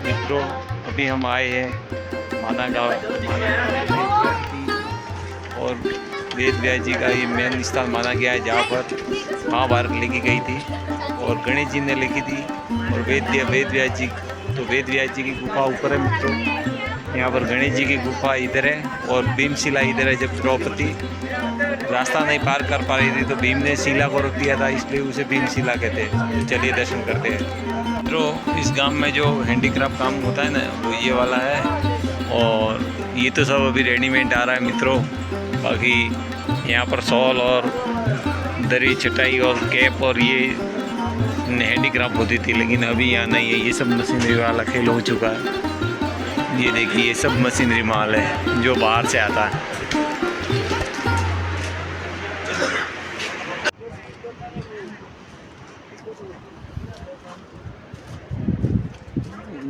मित्रों, अभी हम आए हैं माना गाँव और वेद व्यास जी का ये मेन स्थान माना गया है जहाँ पर महाभारत लिखी गई थी और गणेश जी ने लिखी थी। और वेद व्यास जी की गुफा ऊपर है मित्रों। यहाँ पर गणेश जी की गुफा इधर है और भीमशिला इधर है। जब द्रौपदी रास्ता नहीं पार कर पा रही थी तो भीम ने शिला को रोक दिया था, इसलिए उसे भीमशिला कहते हैं। तो चलिए दर्शन करते हैं मित्रों। इस गांव में जो हैंडीक्राफ्ट काम होता है ना, वो ये वाला है। और ये तो सब अभी रेडीमेड आ रहा है मित्रों। बाकी यहाँ पर शॉल और दरी चटाई और कैप और ये हैंडीक्राफ्ट होती थी, लेकिन अभी यहाँ नहीं है। ये सब मशीनरी वाला खेल हो चुका है। ये देखिए, ये सब मशीनरी माल है जो बाहर से आता है।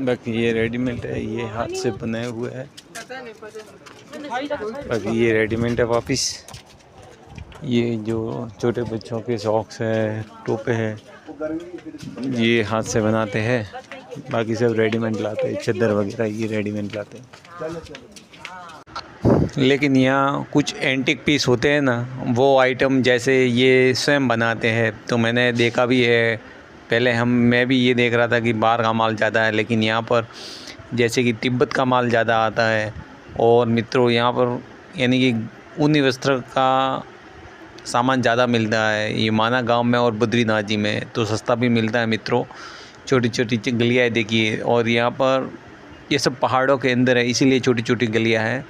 बाकी ये रेडीमेड है, ये हाथ से बनाए हुए है। बाकी ये रेडीमेड है वापिस। ये जो छोटे बच्चों के सॉक्स है, टोपे है, ये हाथ से बनाते हैं। बाकी सब रेडीमेड लाते हैं, चादर वगैरह ये रेडीमेड लाते हैं। लेकिन यहाँ कुछ एंटिक पीस होते हैं ना, वो आइटम जैसे ये स्वयं बनाते हैं। तो मैंने देखा भी है पहले। मैं भी ये देख रहा था कि बाहर का माल ज़्यादा है, लेकिन यहाँ पर जैसे कि तिब्बत का माल ज़्यादा आता है। और मित्रों यहाँ पर यानी कि ऊनी वस्त्र का सामान ज़्यादा मिलता है ये माना गांव में और बद्रीनाथ जी में। तो सस्ता भी मिलता है मित्रों। छोटी छोटी गलियाँ देखिए, और यहाँ पर ये सब पहाड़ों के अंदर है, इसीलिए छोटी छोटी गलियाँ हैं।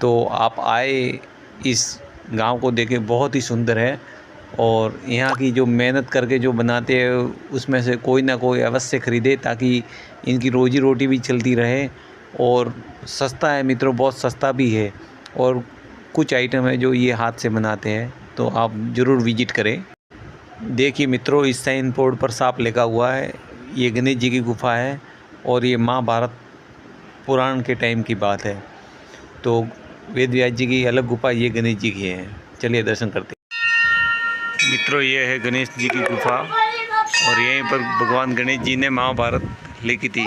तो आप आए, इस गांव को देखें, बहुत ही सुंदर है। और यहाँ की जो मेहनत करके जो बनाते हैं, उसमें से कोई ना कोई अवश्य ख़रीदे, ताकि इनकी रोजी रोटी भी चलती रहे। और सस्ता है मित्रों, बहुत सस्ता भी है। और कुछ आइटम है जो ये हाथ से बनाते हैं, तो आप ज़रूर विजिट करें। देखिए मित्रों, इस साइन बोर्ड पर साफ लिखा हुआ है, ये गणेश जी की गुफा है और ये महाभारत पुराण के टाइम की बात है। तो वेद व्यास जी की अलग गुफा, ये गणेश जी की है। चलिए दर्शन करते हैं मित्रों। ये है गणेश जी की गुफा और यहीं पर भगवान गणेश जी ने महाभारत लिखी थी।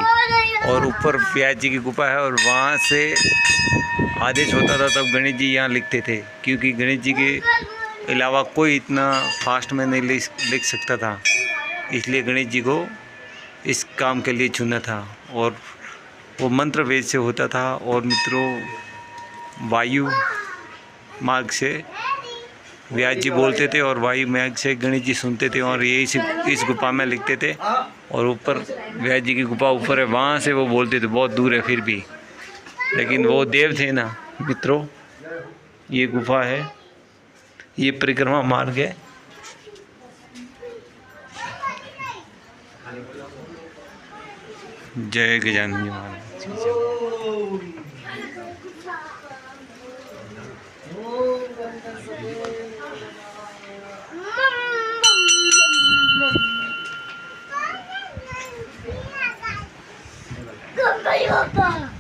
और ऊपर व्यास जी की गुफा है और वहाँ से आदेश होता था तब गणेश जी यहाँ लिखते थे, क्योंकि गणेश जी के अलावा कोई इतना फास्ट में नहीं लिख सकता था, इसलिए गणेश जी को इस काम के लिए चुना था। और वो मंत्र वेद से होता था। और मित्रों, वायु मार्ग से व्यास जी बोलते थे और वायु मार्ग से गणेश जी सुनते थे, और ये इस गुफा में लिखते थे। और ऊपर व्यास जी की गुफा ऊपर है, वहाँ से वो बोलते थे। बहुत दूर है फिर भी, लेकिन वो देव थे ना मित्रों। ये गुफा है, ये परिक्रमा मार्ग है। जय गजानन जी महाराज।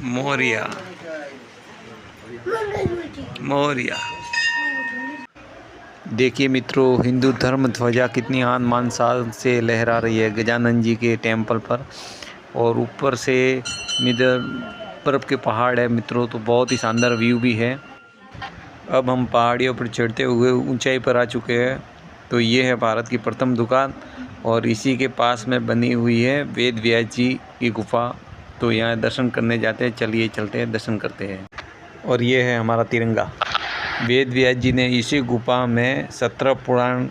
मोरिया मोरिया। देखिए मित्रों, हिंदू धर्म ध्वजा कितनी आन मान साल से लहरा रही है गजानन जी के टेम्पल पर। और ऊपर से इधर बर्फ़ के पहाड़ है मित्रों, तो बहुत ही शानदार व्यू भी है। अब हम पहाड़ियों पर चढ़ते हुए ऊंचाई पर आ चुके हैं। तो ये है भारत की प्रथम दुकान और इसी के पास में बनी हुई है वेद व्यास जी की गुफा। तो यहाँ दर्शन करने जाते हैं। चलिए चलते हैं, दर्शन करते हैं। और ये है हमारा तिरंगा। वेद व्यास जी ने इसी गुफा में 17 पुराण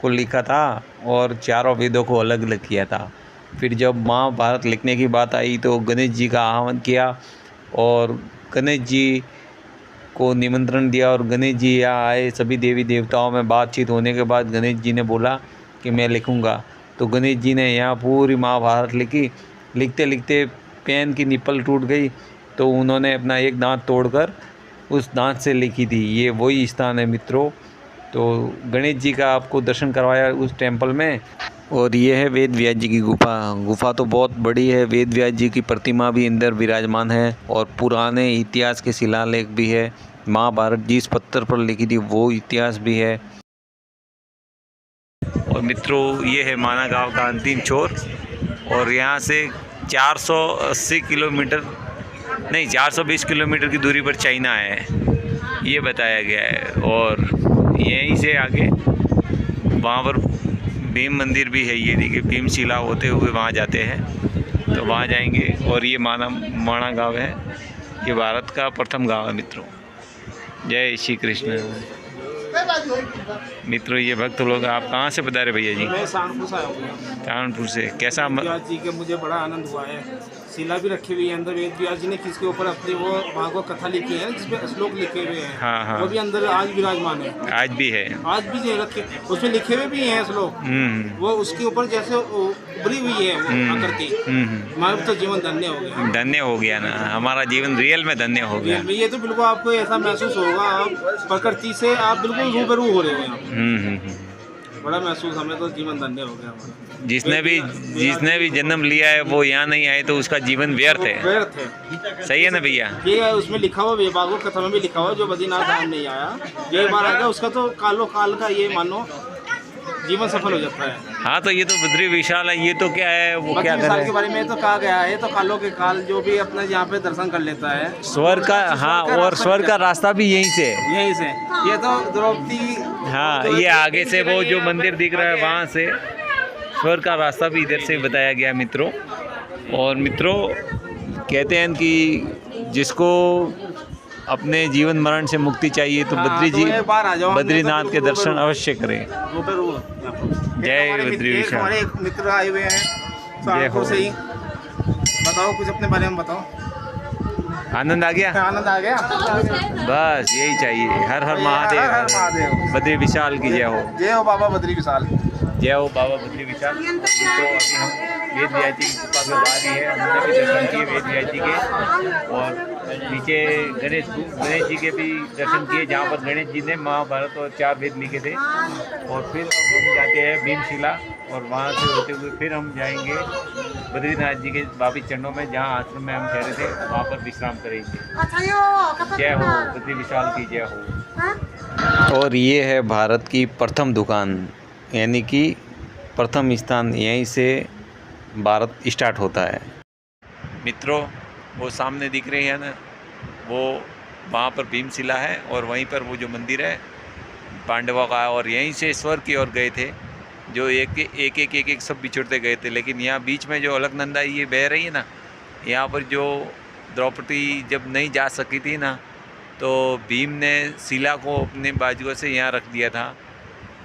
को लिखा था और चारों वेदों को अलग अलग किया था। फिर जब महाभारत लिखने की बात आई तो गणेश जी का आह्वान किया और गणेश जी को निमंत्रण दिया। और गणेश जी यहाँ आए। सभी देवी देवताओं में बातचीत होने के बाद गणेश जी ने बोला कि मैं लिखूँगा। तो गणेश जी ने यहाँ पूरी महाभारत लिखी। लिखते लिखते पेन की निप्पल टूट गई, तो उन्होंने अपना एक दांत तोड़कर उस दांत से लिखी थी। ये वही स्थान है मित्रों। तो गणेश जी का आपको दर्शन करवाया उस टेम्पल में। और ये है वेद व्यास जी की गुफा तो बहुत बड़ी है। वेद व्यास जी की प्रतिमा भी अंदर विराजमान है और पुराने इतिहास के शिलालेख भी है। महाभारत जिस पत्थर पर लिखी थी वो इतिहास भी है। और मित्रों, ये है माना गांव का अंतिम छोर और यहाँ से 480 किलोमीटर नहीं 420 किलोमीटर की दूरी पर चाइना है, ये बताया गया है। और यहीं से आगे वहाँ पर भीम मंदिर भी है, ये देखिए भीमशिला होते हुए वहाँ जाते हैं, तो वहाँ जाएंगे। और ये माणा गांव है, ये भारत का प्रथम गांव है मित्रों। जय श्री कृष्ण। मित्रों ये भक्त लोग, आप कहाँ से बता रहे भैया जी? मैं सहारनपुर से आया हूँ। सहारनपुर से। कैसा व्यास जी के मुझे बड़ा आनंद हुआ है। शिला भी रखी हुई है अंदर, वेद व्यास जी ने किसके ऊपर अपनी वो भागवत कथा लिखी है जिसमें श्लोक लिखे हुए हैं। हाँ हाँ, वो भी अंदर आज विराजमान है। आज भी है, आज भी जो रखे उसमें लिखे हुए भी हैं श्लोक। वो उसके ऊपर जैसे उभरी हुई है वो आकृति। हमारा तो जीवन धन्य हो गया। धन्य हो गया ना, हमारा जीवन रियल में धन्य हो गया। ये तो बिल्कुल आपको ऐसा महसूस होगा, आप प्रकृति से आप बिल्कुल रूबरू हो रहे हो यहाँ। बड़ा महसूस, हमें तो जीवन धन्य हो गया हमारा। जिसने भी जन्म लिया है वो यहाँ नहीं आए तो उसका जीवन व्यर्थ है। व्यर्थ है, सही है ना भैया? ये उसमें लिखा हुआ भागवत कथा में भी लिखा हुआ, जो बद्रीनाथ धाम नहीं आया ये बार आएगा उसका तो कालो काल का ये मानो जीवन सफल हो जाता है। हाँ तो ये तो बद्री विशाल है, ये तो क्या है, वो क्या विशाल के बारे में तो कहा गया है, तो कालों के काल जो भी अपना यहाँ पे दर्शन कर लेता है स्वर्ग का। हाँ, और स्वर्ग का रास्ता भी यहीं से, यहीं से। ये तो द्रौपदी, हाँ ये आगे से वो जो मंदिर दिख रहा है वहाँ से स्वर्ग का रास्ता भी इधर से बताया गया मित्रों। और मित्रों कहते हैं कि जिसको अपने जीवन मरण से मुक्ति चाहिए तो बद्रीनाथ के दर्शन अवश्य करें। जय बद्री विशाल। हमारे एक मित्र आए हुए हैं सहारनपुर से ही, बताओ कुछ अपने बारे में बताओ। आनंद आ गया? आनंद आ गया, बस यही चाहिए। हर हर महादेव। बद्री विशाल की जय हो। जय हो बाबा बद्री विशाल। जय हो बाबा बद्री विशाल। तो अभी हम वेद व्यास जी की कृपा के बाहर ही है, हमने भी दर्शन किए वेद व्यास जी के। और नीचे गणेश जी के भी दर्शन किए, जहाँ पर गणेश जी ने महाभारत और 4 वेद लिखे थे। और फिर हम जाते हैं भीमशिला, और वहाँ से होते हुए फिर हम जाएंगे बद्रीनाथ जी के वापिस चरणों में, जहाँ आश्रम में हम ठहरे थे वहाँ पर विश्राम करेंगे। जय हो बद्री विशाल की जय हो। और ये है भारत की प्रथम दुकान, यानी कि प्रथम स्थान यहीं से भारत स्टार्ट होता है मित्रों। वो सामने दिख रही है ना, वो वहाँ पर भीमशिला है, और वहीं पर वो जो मंदिर है पांडवों का, और यहीं से स्वर्ग की ओर गए थे, जो एक सब बिछुड़ते गए थे। लेकिन यहाँ बीच में जो अलकनंदा ये बह रही है ना, यहाँ पर जो द्रौपदी जब नहीं जा सकी थी ना, तो भीम ने शिला को अपने बाजुओं से यहाँ रख दिया था,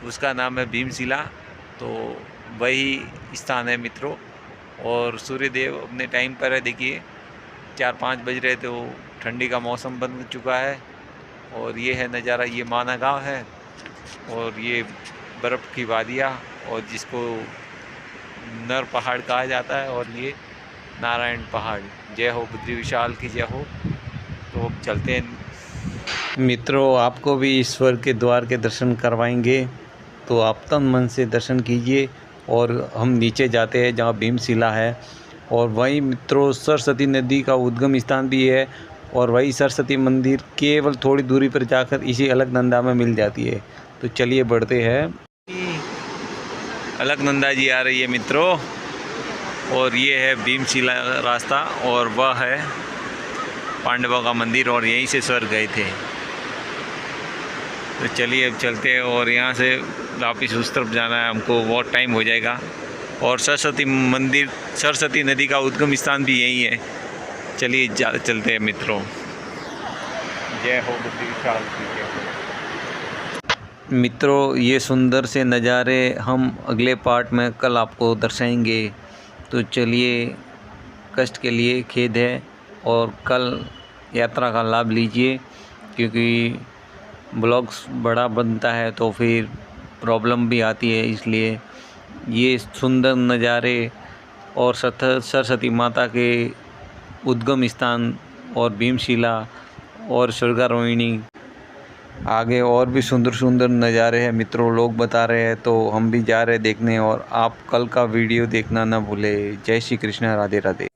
उसका नाम है भीमशिला। तो वही स्थान है मित्रों। और सूर्यदेव अपने टाइम पर है, देखिए 4-5 बज रहे, तो ठंडी का मौसम बन चुका है। और ये है नज़ारा, ये माना गांव है, और ये बर्फ़ की वादियाँ, और जिसको नर पहाड़ कहा जाता है, और ये नारायण पहाड़। जय हो बद्री विशाल की जय हो। तो अब चलते हैं मित्रों, आपको भी ईश्वर के द्वार के दर्शन करवाएंगे, तो आप तन मन से दर्शन कीजिए। और हम नीचे जाते हैं जहाँ भीमशिला है, और वहीं मित्रों सरस्वती नदी का उद्गम स्थान भी है, और वही सरस्वती मंदिर केवल थोड़ी दूरी पर जाकर इसी अलकनंदा में मिल जाती है। तो चलिए बढ़ते हैं। अलकनंदा जी आ रही है मित्रों, और ये है भीमशिला रास्ता, और वह है पांडवों का मंदिर, और यहीं से स्वर्ग गए थे। तो चलिए अब चलते हैं, और यहाँ से वापस उस तरफ जाना है हमको, बहुत टाइम हो जाएगा। और सरस्वती नदी का उद्गम स्थान भी यही है। चलिए चलते हैं मित्रों। जय हो बद्री विशाल की जय हो। मित्रों ये सुंदर से नज़ारे हम अगले पार्ट में कल आपको दर्शाएंगे। तो चलिए, कष्ट के लिए खेद है, और कल यात्रा का लाभ लीजिए, क्योंकि ब्लॉग्स बड़ा बनता है तो फिर प्रॉब्लम भी आती है। इसलिए ये सुंदर नज़ारे और सरस्वती माता के उद्गम स्थान, और भीमशिला, और स्वर्गारोहिणी, आगे और भी सुंदर सुंदर नज़ारे हैं मित्रों, लोग बता रहे हैं, तो हम भी जा रहे हैं देखने। और आप कल का वीडियो देखना ना भूले। जय श्री कृष्ण, राधे राधे।